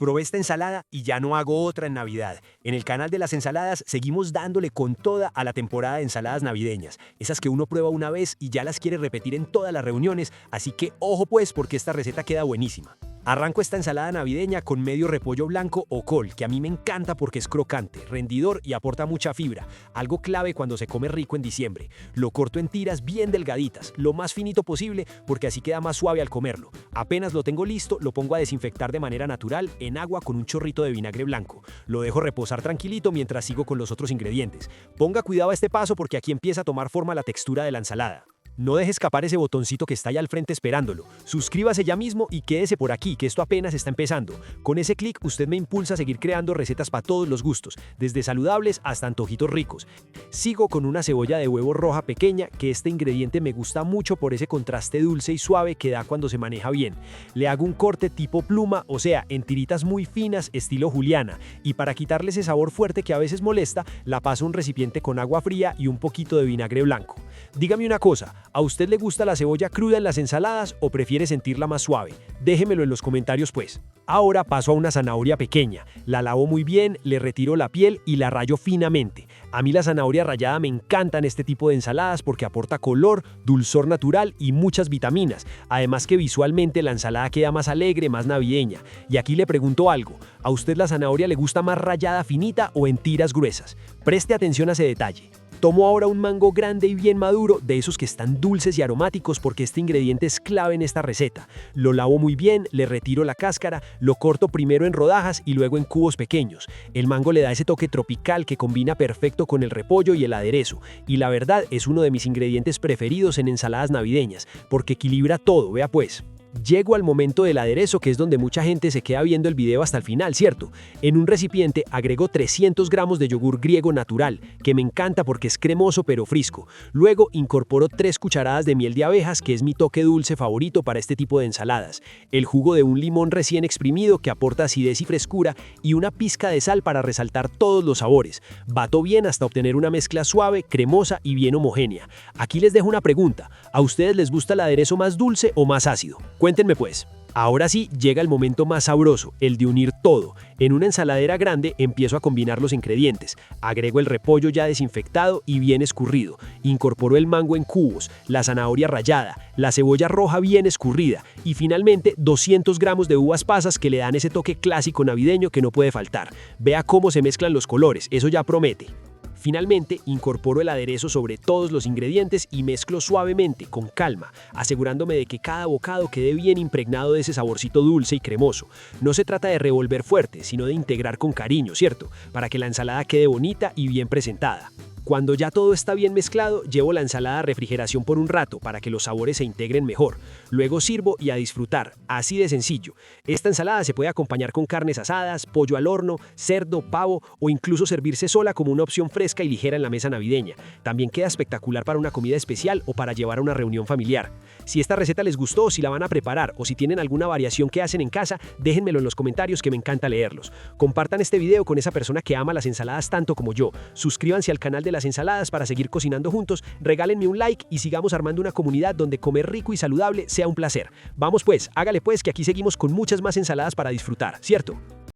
Probé esta ensalada y ya no hago otra en Navidad. En el canal de las ensaladas seguimos dándole con toda a la temporada de ensaladas navideñas, esas que uno prueba una vez y ya las quiere repetir en todas las reuniones, así que ojo pues porque esta receta queda buenísima. Arranco esta ensalada navideña con medio repollo blanco o col, que a mí me encanta porque es crocante, rendidor y aporta mucha fibra, algo clave cuando se come rico en diciembre. Lo corto en tiras bien delgaditas, lo más finito posible porque así queda más suave al comerlo. Apenas lo tengo listo, lo pongo a desinfectar de manera natural en agua con un chorrito de vinagre blanco. Lo dejo reposar tranquilito mientras sigo con los otros ingredientes. Ponga cuidado a este paso porque aquí empieza a tomar forma la textura de la ensalada. No deje escapar ese botoncito que está ahí al frente esperándolo. Suscríbase ya mismo y quédese por aquí, que esto apenas está empezando. Con ese clic usted me impulsa a seguir creando recetas para todos los gustos, desde saludables hasta antojitos ricos. Sigo con una cebolla de huevo roja pequeña, que este ingrediente me gusta mucho por ese contraste dulce y suave que da cuando se maneja bien. Le hago un corte tipo pluma, o sea, en tiritas muy finas, estilo juliana, y para quitarle ese sabor fuerte que a veces molesta, la paso a un recipiente con agua fría y un poquito de vinagre blanco. Dígame una cosa, ¿a usted le gusta la cebolla cruda en las ensaladas o prefiere sentirla más suave? Déjemelo en los comentarios pues. Ahora paso a una zanahoria pequeña, la lavo muy bien, le retiro la piel y la rayo finamente. A mí la zanahoria rallada me encanta en este tipo de ensaladas porque aporta color, dulzor natural y muchas vitaminas. Además que visualmente la ensalada queda más alegre, más navideña. Y aquí le pregunto algo, ¿a usted la zanahoria le gusta más rallada finita o en tiras gruesas? Preste atención a ese detalle. Tomo ahora un mango grande y bien maduro, de esos que están dulces y aromáticos porque este ingrediente es clave en esta receta. Lo lavo muy bien, le retiro la cáscara, lo corto primero en rodajas y luego en cubos pequeños. El mango le da ese toque tropical que combina perfecto con el repollo y el aderezo. Y la verdad es uno de mis ingredientes preferidos en ensaladas navideñas, porque equilibra todo, vea pues. Llego al momento del aderezo, que es donde mucha gente se queda viendo el video hasta el final, ¿cierto? En un recipiente agrego 300 gramos de yogur griego natural, que me encanta porque es cremoso pero fresco. Luego incorporo 3 cucharadas de miel de abejas, que es mi toque dulce favorito para este tipo de ensaladas, el jugo de un limón recién exprimido que aporta acidez y frescura y una pizca de sal para resaltar todos los sabores. Bato bien hasta obtener una mezcla suave, cremosa y bien homogénea. Aquí les dejo una pregunta, ¿a ustedes les gusta el aderezo más dulce o más ácido? Cuéntenme pues. Ahora sí, llega el momento más sabroso, el de unir todo. En una ensaladera grande empiezo a combinar los ingredientes. Agrego el repollo ya desinfectado y bien escurrido. Incorporo el mango en cubos, la zanahoria rallada, la cebolla roja bien escurrida y finalmente 200 gramos de uvas pasas que le dan ese toque clásico navideño que no puede faltar. Vea cómo se mezclan los colores, eso ya promete. Finalmente, incorporo el aderezo sobre todos los ingredientes y mezclo suavemente, con calma, asegurándome de que cada bocado quede bien impregnado de ese saborcito dulce y cremoso. No se trata de revolver fuerte, sino de integrar con cariño, ¿cierto? Para que la ensalada quede bonita y bien presentada. Cuando ya todo está bien mezclado, llevo la ensalada a refrigeración por un rato para que los sabores se integren mejor. Luego sirvo y a disfrutar, así de sencillo. Esta ensalada se puede acompañar con carnes asadas, pollo al horno, cerdo, pavo o incluso servirse sola como una opción fresca y ligera en la mesa navideña. También queda espectacular para una comida especial o para llevar a una reunión familiar. Si esta receta les gustó, si la van a preparar o si tienen alguna variación que hacen en casa, déjenmelo en los comentarios que me encanta leerlos. Compartan este video con esa persona que ama las ensaladas tanto como yo. Suscríbanse al canal de las ensaladas para seguir cocinando juntos, regálenme un like y sigamos armando una comunidad donde comer rico y saludable sea un placer. Vamos pues, hágale pues que aquí seguimos con muchas más ensaladas para disfrutar, ¿cierto?